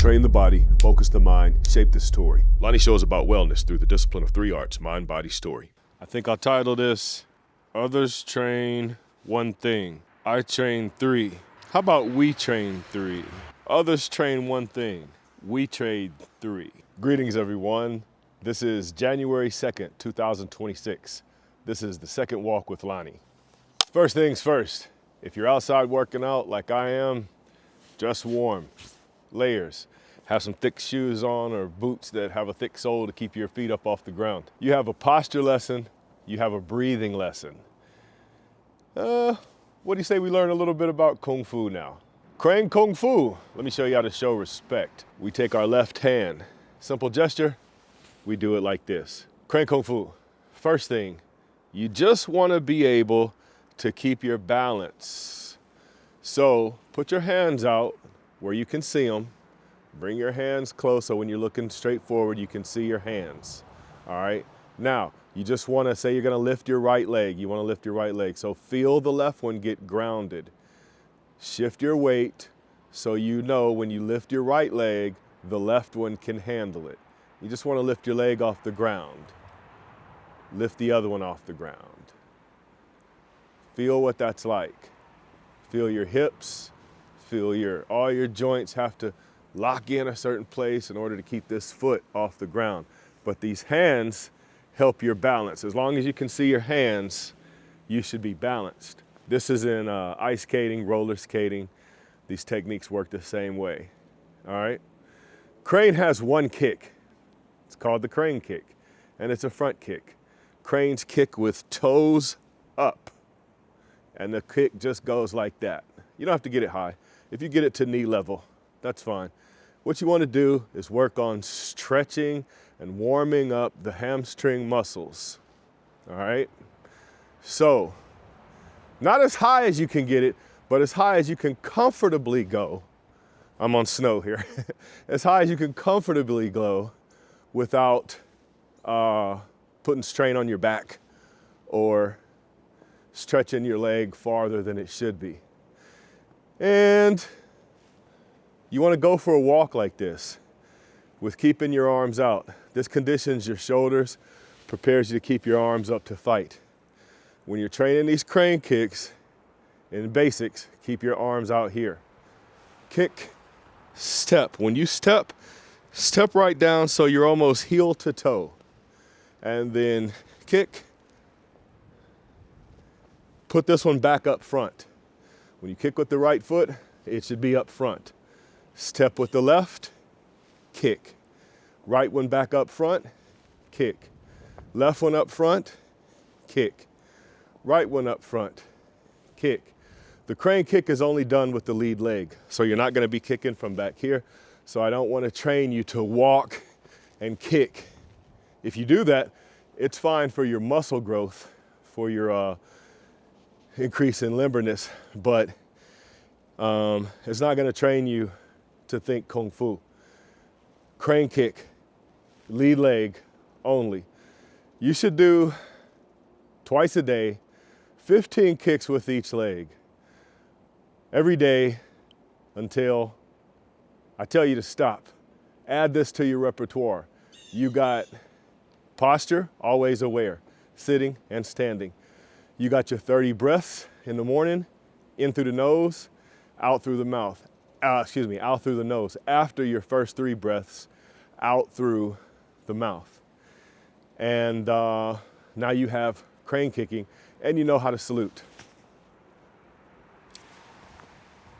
Train the body, focus the mind, shape the story. Lonnie shows about wellness through the discipline of 3 arts: mind, body, story. I think I'll title this, Others Train One Thing, I Train 3. How about we train 3? Others train one thing, we train 3. Greetings, everyone. This is January 2nd, 2026. This is the second walk with Lonnie. First things first, if you're outside working out like I am, dress warm, layers. Have some thick shoes on or boots that have a thick sole to keep your feet up off the ground. You have a posture lesson, you have a breathing lesson. What do you say we learn a little bit about Kung Fu now? Crane Kung Fu. Let me show you how to show respect. We take our left hand, simple gesture, we do it like this. Crane Kung Fu. First thing, you just want to be able to keep your balance. So put your hands out where you can see them. Bring your hands close so when you're looking straight forward, you can see your hands. All right. Now, you just want to say you're going to lift your right leg. You want to lift your right leg. So feel the left one get grounded. Shift your weight so you know when you lift your right leg, the left one can handle it. You just want to lift your leg off the ground. Lift the other one off the ground. Feel what that's like. Feel your hips. Feel all your joints have to lock in a certain place in order to keep this foot off the ground. But these hands help your balance. As long as you can see your hands, you should be balanced. This is in ice skating, roller skating. These techniques work the same way. All right. Crane has one kick. It's called the crane kick, and it's a front kick. Cranes kick with toes up, and the kick just goes like that. You don't have to get it high. If you get it to knee level, that's fine. What you want to do is work on stretching and warming up the hamstring muscles. All right? So, not as high as you can get it, but as high as you can comfortably go. I'm on snow here. As high as you can comfortably go without putting strain on your back or stretching your leg farther than it should be. And you want to go for a walk like this with keeping your arms out. This conditions your shoulders, prepares you to keep your arms up to fight. When you're training these crane kicks, in basics, keep your arms out here. Kick, step. When you step, step right down so you're almost heel to toe. And then kick. Put this one back up front. When you kick with the right foot, it should be up front. Step with the left, kick. Right one back up front, kick. Left one up front, kick. Right one up front, kick. The crane kick is only done with the lead leg, so you're not going to be kicking from back here. So I don't want to train you to walk and kick. If you do that, it's fine for your muscle growth, for your increase in limberness, but it's not going to train you to think Kung Fu. Crane kick, lead leg only. You should do twice a day, 15 kicks with each leg. Every day until I tell you to stop. Add this to your repertoire. You got posture, always aware, sitting and standing. You got your 30 breaths in the morning, in through the nose, out through the mouth. Out through the nose. After your first 3 breaths, out through the mouth. And now you have crane kicking, and you know how to salute.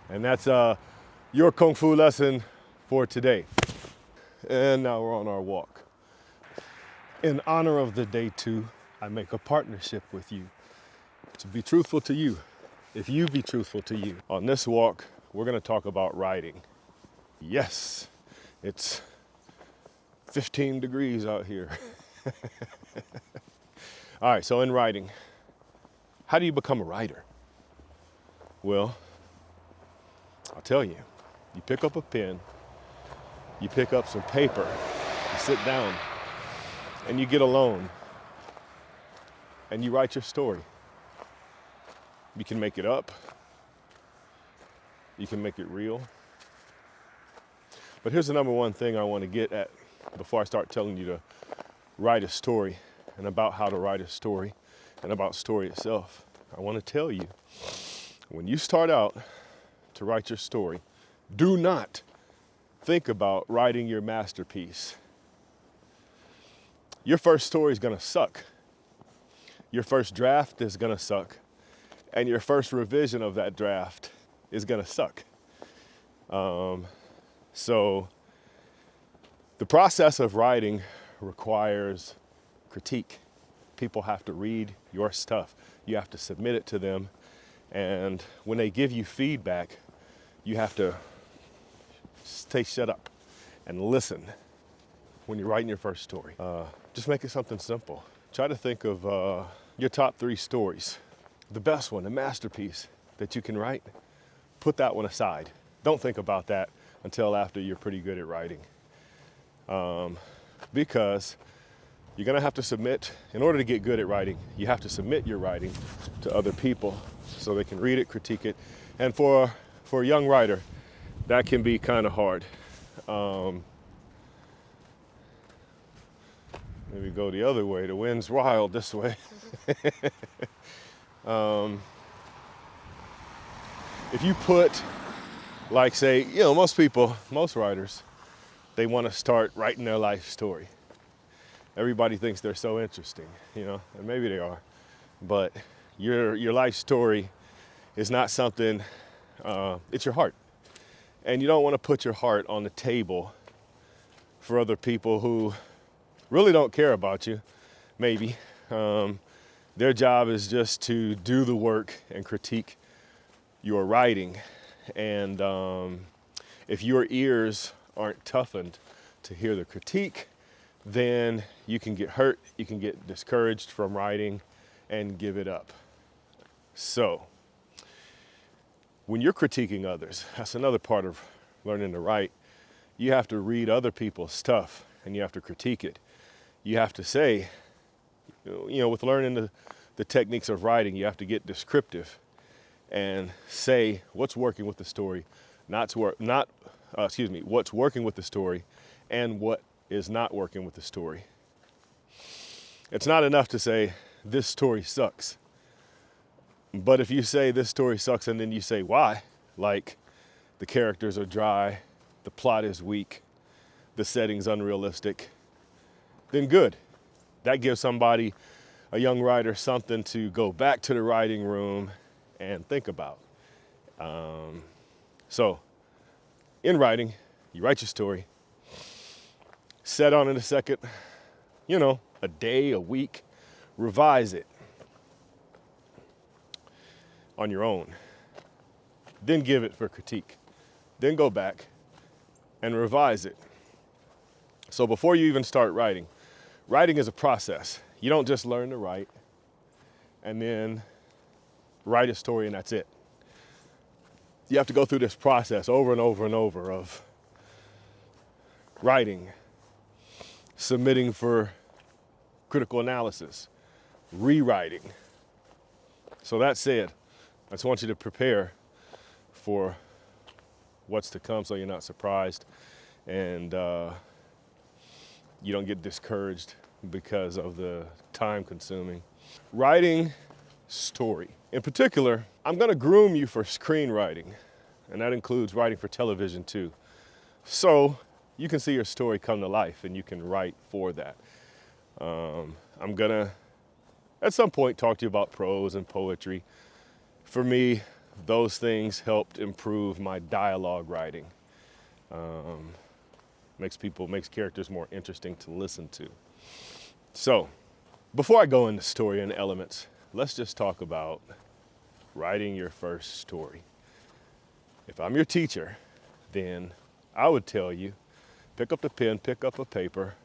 And that's your Kung Fu lesson for today. And now we're on our walk. In honor of the day 2, I make a partnership with you to be truthful to you, if you be truthful to you. On this walk, we're going to talk about riding. Yes, it's 15 degrees out here. All right, so in riding, how do you become a rider? Well, I'll tell you. You pick up a pen, you pick up some paper, you sit down, and you get alone, and you write your story. You can make it up. You can make it real. But here's the number one thing I want to get at before I start telling you to write a story and about how to write a story and about story itself. I want to tell you, when you start out to write your story, do not think about writing your masterpiece. Your first story is going to suck. Your first draft is going to suck. And your first revision of that draft is going to suck. So the process of writing requires critique. People have to read your stuff. You have to submit it to them. And when they give you feedback, you have to stay shut up and listen when you're writing your first story. Just make it something simple. Try to think of your top 3 stories. The best one, the masterpiece that you can write, put that one aside. Don't think about that until after you're pretty good at writing. Because you're gonna have to submit, in order to get good at writing, you have to submit your writing to other people so they can read it, critique it. And for a young writer, that can be kind of hard. Maybe go the other way, the wind's wild this way. If you put, like say, most writers, they want to start writing their life story. Everybody thinks they're so interesting, and maybe they are, but your life story is not something, it's your heart. And you don't want to put your heart on the table for other people who really don't care about you, maybe. Their job is just to do the work and critique your writing. And if your ears aren't toughened to hear the critique, then you can get hurt, you can get discouraged from writing and give it up. So, when you're critiquing others, that's another part of learning to write. You have to read other people's stuff and you have to critique it. You have to say, with learning the techniques of writing, you have to get descriptive and say what's working with the story, what's working with the story and what is not working with the story. It's not enough to say this story sucks. But if you say this story sucks and then you say why, like the characters are dry, the plot is weak, the setting's unrealistic, then good. That gives somebody, a young writer, something to go back to the writing room and think about. So in writing, you write your story, set on it a second, a day, a week, revise it on your own, then give it for critique, then go back and revise it. So before you even start writing is a process. You don't just learn to write and then write a story and that's it. You have to go through this process over and over and over of writing, submitting for critical analysis, rewriting. So that said, I just want you to prepare for what's to come so you're not surprised and you don't get discouraged because of the time consuming. Writing story. In particular, I'm gonna groom you for screenwriting, and that includes writing for television too. So you can see your story come to life and you can write for that. I'm gonna, at some point, talk to you about prose and poetry. For me, those things helped improve my dialogue writing. Makes characters more interesting to listen to. So, before I go into story and elements, let's just talk about writing your first story. If I'm your teacher, then I would tell you, pick up the pen, pick up a paper,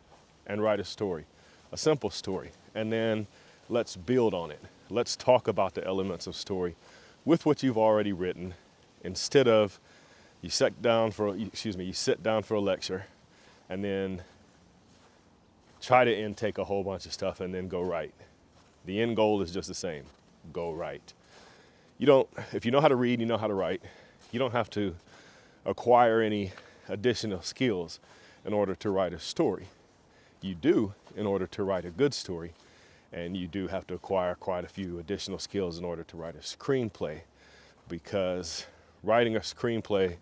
and write a story, a simple story, and then let's build on it. Let's talk about the elements of story with what you've already written, instead of you sit down for a lecture and then try to intake a whole bunch of stuff and then go write. The end goal is just the same, go write. If you know how to read, you know how to write. You don't have to acquire any additional skills in order to write a story. You do in order to write a good story, and you do have to acquire quite a few additional skills in order to write a screenplay, because writing a screenplay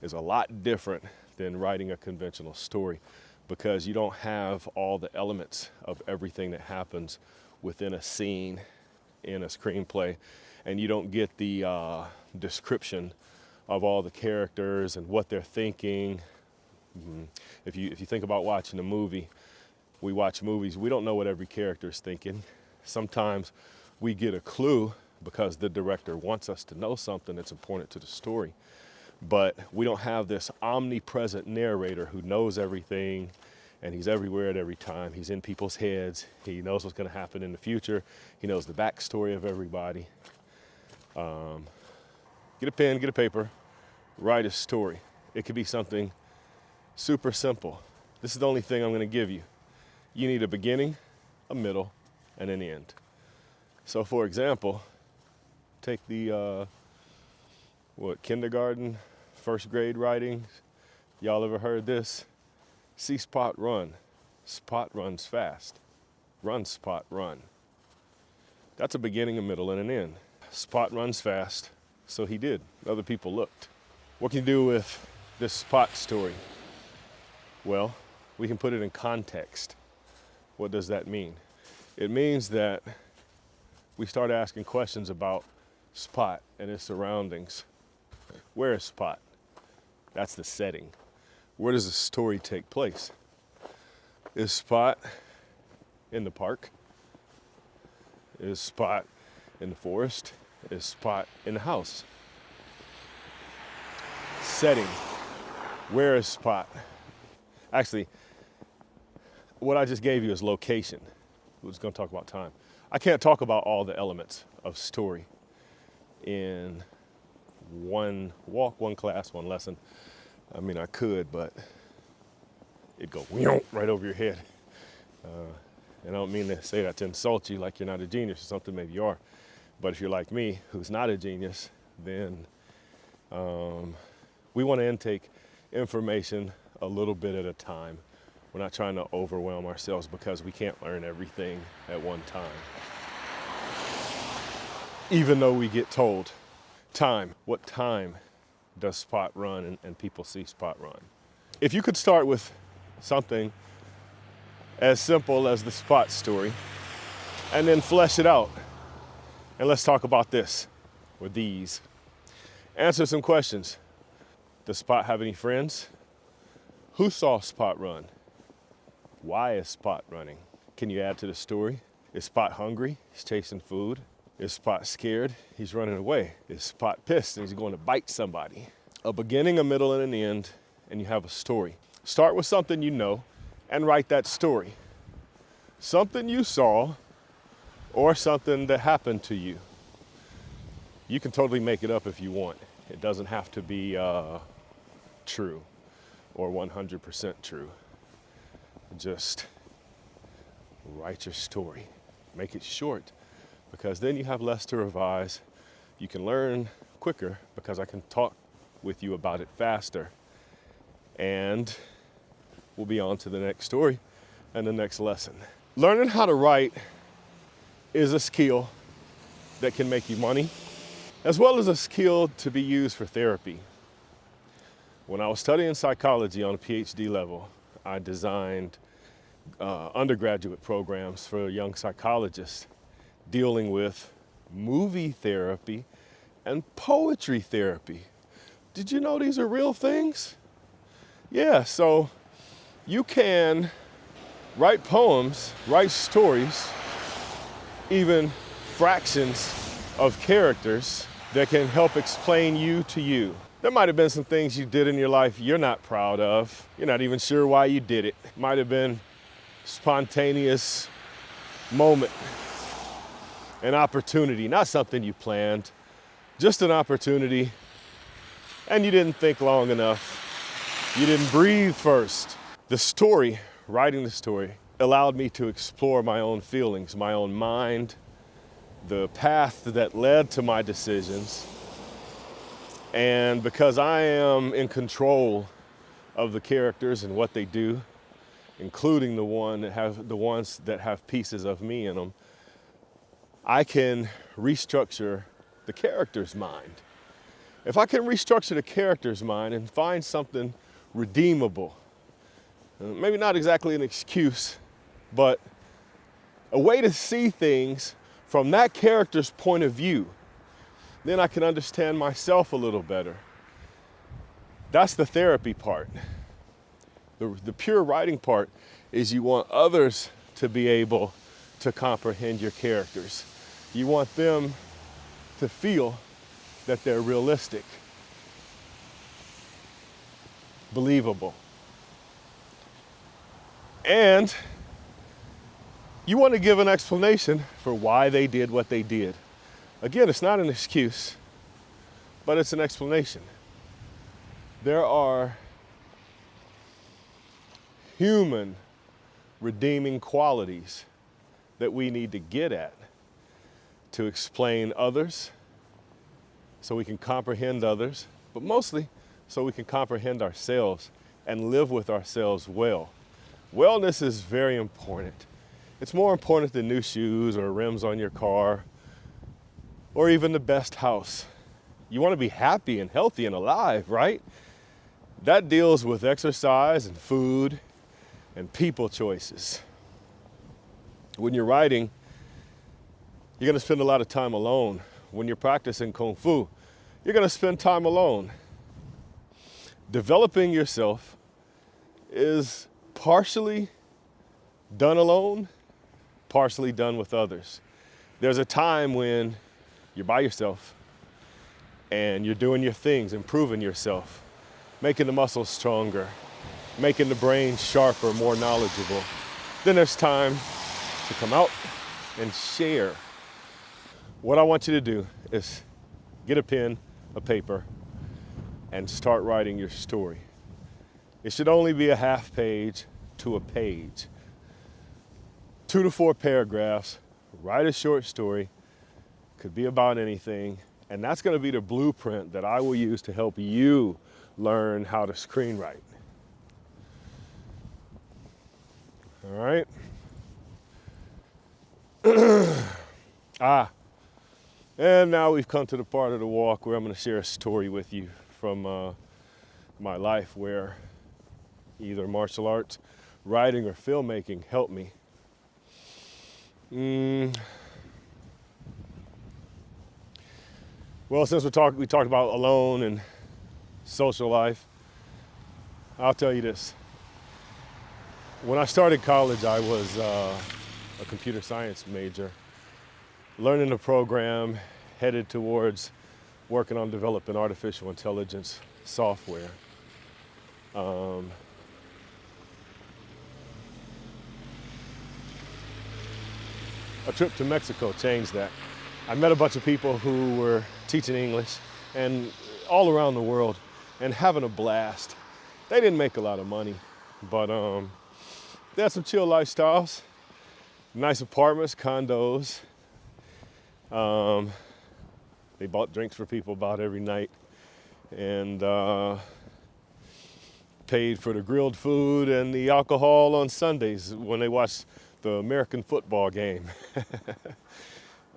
is a lot different than writing a conventional story, because you don't have all the elements of everything that happens within a scene in a screenplay, and you don't get the description of all the characters and what they're thinking. If you think about watching a movie, we watch movies, we don't know what every character is thinking. Sometimes we get a clue because the director wants us to know something that's important to the story. But we don't have this omnipresent narrator who knows everything, and he's everywhere at every time. He's in people's heads. He knows what's going to happen in the future. He knows the backstory of everybody. Get a pen, get a paper, write a story. It could be something super simple. This is the only thing I'm going to give you. You need a beginning, a middle, and an end. So for example, take the kindergarten, first grade writing. Y'all ever heard this? See Spot run. Spot runs fast. Run, Spot, run. That's a beginning, a middle, and an end. Spot runs fast, so he did. Other people looked. What can you do with this Spot story? Well, we can put it in context. What does that mean? It means that we start asking questions about Spot and his surroundings. Where is Spot? That's the setting. Where does the story take place? Is Spot in the park? Is Spot in the forest? Is Spot in the house? Setting. Where is Spot? Actually, what I just gave you is location. We're just going to talk about time. I can't talk about all the elements of story in one walk, one class, one lesson. I mean, I could, but it'd go right over your head. And I don't mean to say that to insult you like you're not a genius or something, maybe you are. But if you're like me, who's not a genius, then we want to intake information a little bit at a time. We're not trying to overwhelm ourselves because we can't learn everything at one time. Even though we get told, time, what time does Spot run and people see Spot run? If you could start with something as simple as the Spot story and then flesh it out. And let's talk about this, or these. Answer some questions. Does Spot have any friends? Who saw Spot run? Why is Spot running? Can you add to the story? Is Spot hungry? He's chasing food. Is Spot scared? He's running away. Is Spot pissed and he's going to bite somebody? A beginning, a middle, and an end, and you have a story. Start with something you know and write that story. Something you saw or something that happened to you. You can totally make it up if you want. It doesn't have to be true or 100% true. Just write your story. Make it short, because then you have less to revise. You can learn quicker because I can talk with you about it faster. And we'll be on to the next story and the next lesson. Learning how to write is a skill that can make you money, as well as a skill to be used for therapy. When I was studying psychology on a PhD level, I designed undergraduate programs for young psychologists dealing with movie therapy and poetry therapy. Did you know these are real things? Yeah, so you can write poems, write stories, even fractions of characters that can help explain you to you. There might have been some things you did in your life you're not proud of. You're not even sure why you did it. Might have been spontaneous moment, an opportunity, not something you planned, just an opportunity, and you didn't think long enough. You didn't breathe first. The story, writing the story, allowed me to explore my own feelings, my own mind, the path that led to my decisions. And because I am in control of the characters and what they do, including the ones that have pieces of me in them, I can restructure the character's mind. If I can restructure the character's mind and find something redeemable, maybe not exactly an excuse, but a way to see things from that character's point of view, then I can understand myself a little better. That's the therapy part. The pure writing part is you want others to be able to comprehend your characters. You want them to feel that they're realistic, believable. And you want to give an explanation for why they did what they did. Again, it's not an excuse, but it's an explanation. There are human redeeming qualities that we need to get at to explain others so we can comprehend others, but mostly so we can comprehend ourselves and live with ourselves well. Wellness is very important. It's more important than new shoes or rims on your car or even the best house. You want to be happy and healthy and alive, right? That deals with exercise and food and people choices. When you're writing, you're going to spend a lot of time alone. When you're practicing Kung Fu, you're going to spend time alone. Developing yourself is partially done alone, partially done with others. There's a time when you're by yourself and you're doing your things, improving yourself, making the muscles stronger, making the brain sharper, more knowledgeable. Then there's time to come out and share. What I want you to do is get a pen, a paper, and start writing your story. It should only be a half page to a page. 2 to 4 paragraphs, write a short story, could be about anything, and that's going to be the blueprint that I will use to help you learn how to screenwrite. All right? And now we've come to the part of the walk where I'm going to share a story with you from my life where either martial arts, writing, or filmmaking helped me. Well, since we talked about alone and social life, I'll tell you this. When I started college, I was a computer science major, learning the program, headed towards working on developing artificial intelligence software. A trip to Mexico changed that. I met a bunch of people who were teaching English and all around the world and having a blast. They didn't make a lot of money, but they had some chill lifestyles, nice apartments, condos. They bought drinks for people about every night and paid for the grilled food and the alcohol on Sundays when they watched the American football game.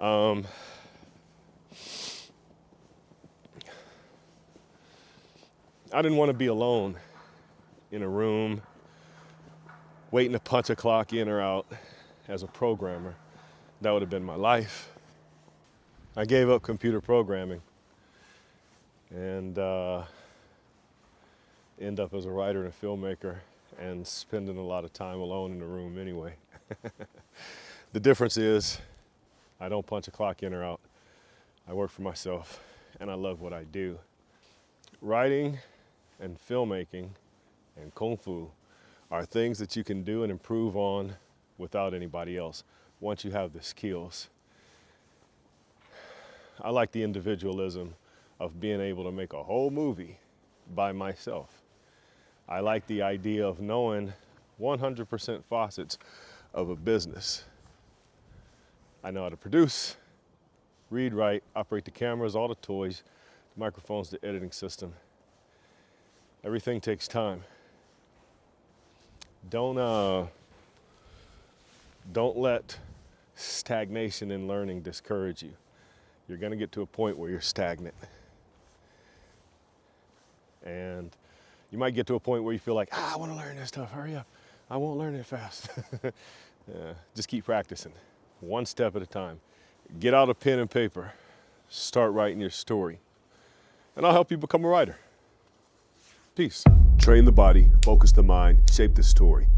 I didn't want to be alone in a room waiting to punch a clock in or out as a programmer. That would have been my life. I gave up computer programming and end up as a writer and a filmmaker and spending a lot of time alone in the room anyway. The difference is I don't punch a clock in or out. I work for myself and I love what I do. Writing and filmmaking and Kung Fu are things that you can do and improve on without anybody else once you have the skills. I like the individualism of being able to make a whole movie by myself. I like the idea of knowing 100% facets of a business. I know how to produce, read, write, operate the cameras, all the toys, the microphones, the editing system. Everything takes time. Don't let stagnation in learning discourage you. You're going to get to a point where you're stagnant. And you might get to a point where you feel like, I want to learn this stuff, hurry up. I won't learn it fast. Just keep practicing, one step at a time. Get out a pen and paper, start writing your story, and I'll help you become a writer. Peace. Train the body, focus the mind, shape the story.